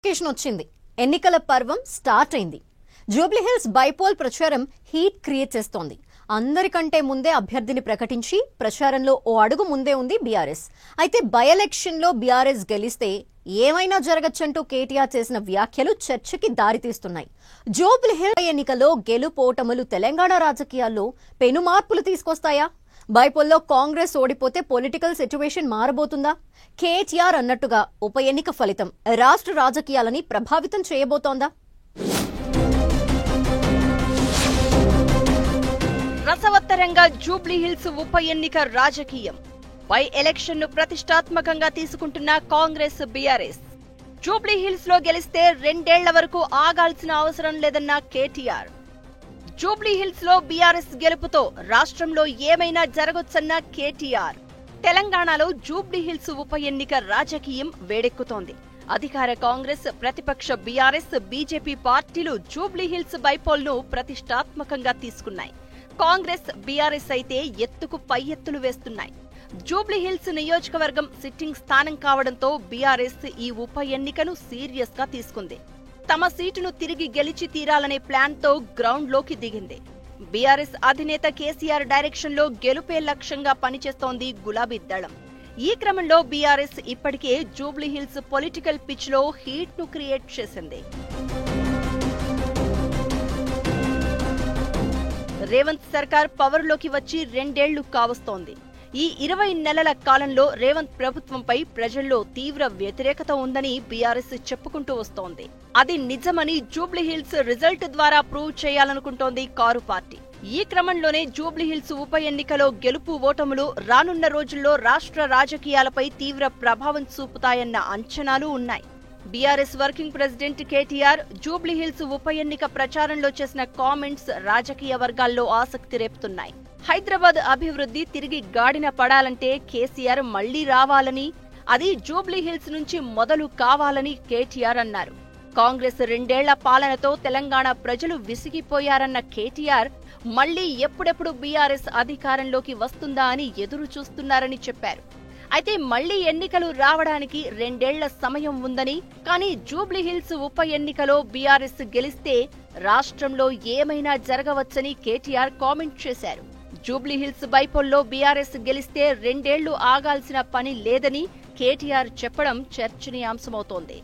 Notification వచ్చింది. ఎన్నికల పర్వం స్టార్ట్ అయింది. జూబ్లీహిల్స్ బైపోల్ ప్రచారం హీట్ క్రియేట్ చేస్తోంది. అందరికంటే ముందే అభ్యర్థిని ప్రకటించి ప్రచారంలో ఓ అడుగు ముందే ఉంది బీఆర్ఎస్. అయితే బై ఎలక్షన్ లో బీఆర్ఎస్ గెలిస్తే ఏమైనా జరగచ్చంటూ కేటీఆర్ చేసిన వ్యాఖ్యలు చర్చకి దారితీస్తున్నాయి. జూబ్లీహిల్స్ ఎన్నికల్లో గెలుపోటములు తెలంగాణ రాజకీయాల్లో పెను మార్పులు తీసుకొస్తాయా? బైపోల్లో కాంగ్రెస్ ఓడిపోతే పొలిటికల్ సిచ్యువేషన్ మారబోతుందా? కేటీఆర్ అన్నట్టుగా ఉప ఎన్నిక ఫలితం రాష్ట్ర రాజకీయాలని ప్రభావితం చేయబోతోందా? రసవత్తరంగా జూబ్లీహిల్స్ ఉప ఎన్నిక రాజకీయం. బై ఎలక్షన్ ను ప్రతిష్టాత్మకంగా తీసుకుంటున్న కాంగ్రెస్ బీఆర్ఎస్. జూబ్లీహిల్స్ లో గెలిస్తే 2 ఏళ్ల వరకు ఆగాల్సిన అవసరం లేదన్న కేటీఆర్. జూబ్లీహిల్స్ లో బీఆర్ఎస్ గెలుపుతో రాష్ట్రంలో ఏమైనా జరగొచ్చన్న కేటీఆర్. తెలంగాణలో జూబ్లీహిల్స్ ఉప ఎన్నిక రాజకీయం వేడెక్కుతోంది. అధికార కాంగ్రెస్, ప్రతిపక్ష బీఆర్ఎస్, బీజేపీ పార్టీలు జూబ్లీహిల్స్ బైపోల్ ను ప్రతిష్టాత్మకంగా తీసుకున్నాయి. కాంగ్రెస్, బీఆర్ఎస్ అయితే ఎత్తుకు పై ఎత్తులు వేస్తున్నాయి. జూబ్లీహిల్స్ నియోజకవర్గం సిట్టింగ్ స్థానం కావడంతో బీఆర్ఎస్ ఈ ఉప ఎన్నికను సీరియస్ గా తీసుకుంది. తమ సీటును తిరిగి గెలిచి తీరాలనే ప్లాన్ తో గ్రౌండ్ లోకి దిగింది. బీఆర్ఎస్ అధినేత కేసీఆర్ డైరెక్షన్ లో గెలుపే లక్ష్యంగా పనిచేస్తోంది గులాబీ దళం. ఈ క్రమంలో బీఆర్ఎస్ ఇప్పటికే జూబ్లీహిల్స్ పొలిటికల్ పిచ్ లో హీట్ ను క్రియేట్ చేసింది. రేవంత్ సర్కార్ పవర్ లోకి వచ్చి 2 ఏళ్లు కావస్తోంది. ఈ 20 నెలల కాలంలో రేవంత్ ప్రభుత్వంపై ప్రజల్లో తీవ్ర వ్యతిరేకత ఉందని బీఆర్ఎస్ చెప్పుకుంటూ వస్తోంది. అది నిజమని జూబ్లీహిల్స్ రిజల్ట్ ద్వారా ప్రూవ్ చేయాలనుకుంటోంది కారు పార్టీ. ఈ క్రమంలోనే జూబ్లీహిల్స్ ఉప ఎన్నికలో గెలుపు ఓటములు రానున్న రోజుల్లో రాష్ట్ర రాజకీయాలపై తీవ్ర ప్రభావం చూపుతాయన్న అంచనాలు ఉన్నాయి. BRS working president KTR Jubilee Hills ఉప ఎన్నిక ప్రచారంలో చేసిన కామెంట్స్ రాజకీయ వర్గాల్లో ఆసక్తి రేపుతున్నాయి. హైదరాబాద్ అభివృద్ధి తిరిగి గాడిన పడాలంటే కేసీఆర్ మళ్లీ రావాలని, అది జూబ్లీహిల్స్ నుంచి మొదలు కావాలని కేటీఆర్ అన్నారు. కాంగ్రెస్ 2 ఏళ్ల పాలనతో తెలంగాణ ప్రజలు విసిగిపోయారన్న కేటీఆర్ మళ్లీ ఎప్పుడెప్పుడు బీఆర్ఎస్ అధికారంలోకి వస్తుందా అని ఎదురు చూస్తున్నారని చెప్పారు. అయితే మళ్లీ ఎన్నికలు రావడానికి 2 ఏళ్ల సమయం ఉందని, కానీ జూబ్లీహిల్స్ ఉప ఎన్నికలో బీఆర్ఎస్ గెలిస్తే రాష్ట్రంలో ఏమైనా జరగవచ్చని కేటీఆర్ కామెంట్ చేశారు. జూబ్లీహిల్స్ బైపోల్లో బీఆర్ఎస్ గెలిస్తే 2 ఏళ్లు ఆగాల్సిన పని లేదని కేటీఆర్ చెప్పడం చర్చనీయాంశమవుతోంది.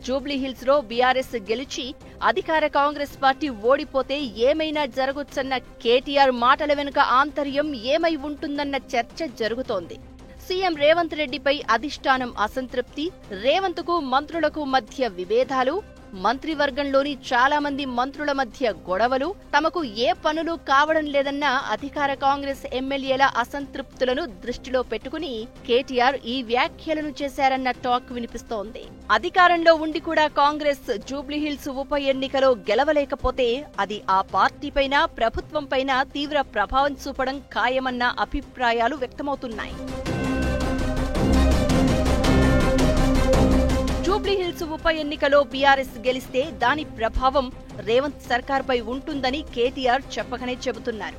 జూబ్లీహిల్స్ లో బీఆర్ఎస్ గెలిచి అధికార కాంగ్రెస్ పార్టీ ఓడిపోతే ఏమైనా జరగొచ్చన్న కేటీఆర్ మాటల వెనుక ఆంతర్యం ఏమై ఉంటుందన్న చర్చ జరుగుతోంది. సీఎం రేవంత్ రెడ్డిపై అధిష్టానం అసంతృప్తి, రేవంత్ కు మంత్రులకు మధ్య విభేదాలు, మంత్రివర్గంలోని చాలా మంది మంత్రుల మధ్య గొడవలు, తమకు ఏ పనులు కావడం లేదన్న అధికార కాంగ్రెస్ ఎమ్మెల్యేల అసంతృప్తులను దృష్టిలో పెట్టుకుని కేటీఆర్ ఈ వ్యాఖ్యలను చేశారన్న టాక్ వినిపిస్తోంది. అధికారంలో ఉండి కూడా కాంగ్రెస్ జూబ్లీహిల్స్ ఉప ఎన్నికలో గెలవలేకపోతే అది ఆ పార్టీపైన, ప్రభుత్వంపైన తీవ్ర ప్రభావం చూపడం ఖాయమన్న అభిప్రాయాలు వ్యక్తమవుతున్నాయి. జూబ్లీహిల్స్ ఉప ఎన్నికలో బీఆర్ఎస్ గెలిస్తే దాని ప్రభావం రేవంత్ సర్కార్పై ఉంటుందని కేటీఆర్ చెప్పకనే చెబుతున్నారు.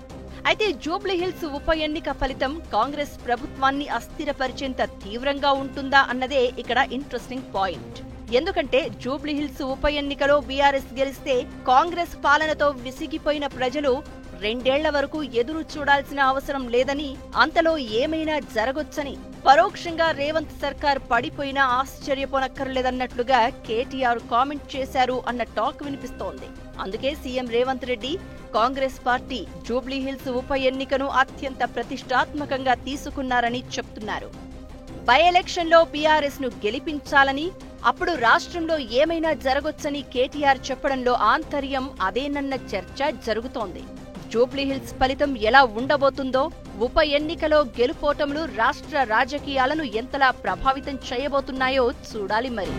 అయితే జూబ్లీహిల్స్ ఉప ఎన్నిక ఫలితం కాంగ్రెస్ ప్రభుత్వాన్ని అస్థిరపరిచేంత తీవ్రంగా ఉంటుందా అన్నదే ఇక్కడ ఇంట్రెస్టింగ్ పాయింట్. ఎందుకంటే జూబ్లీహిల్స్ ఉప ఎన్నికలో బీఆర్ఎస్ గెలిస్తే కాంగ్రెస్ పాలనతో విసిగిపోయిన ప్రజలు 2 ఏళ్ల వరకు ఎదురు చూడాల్సిన అవసరం లేదని, అంతలో ఏమైనా జరగొచ్చని, పరోక్షంగా రేవంత్ సర్కార్ పడిపోయినా ఆశ్చర్యపోనక్కర్లేదన్నట్లుగా కేటీఆర్ కామెంట్ చేశారు అన్న టాక్ వినిపిస్తోంది. అందుకే సీఎం రేవంత్ రెడ్డి, కాంగ్రెస్ పార్టీ జూబ్లీహిల్స్ ఉప ఎన్నికను అత్యంత ప్రతిష్టాత్మకంగా తీసుకున్నారని చెప్తున్నారు. బై ఎలక్షన్ లో బీఆర్ఎస్ ను గెలిపించాలని, అప్పుడు రాష్ట్రంలో ఏమైనా జరగొచ్చని కేటీఆర్ చెప్పడంలో ఆంతర్యం అదేనన్న చర్చ జరుగుతోంది. జూబ్లీహిల్స్ ఫలితం ఎలా ఉండబోతుందో, ఉప ఎన్నికలో గెలుపోటములు రాష్ట్ర రాజకీయాలను ఎంతలా ప్రభావితం చేయబోతున్నాయో చూడాలి మరి.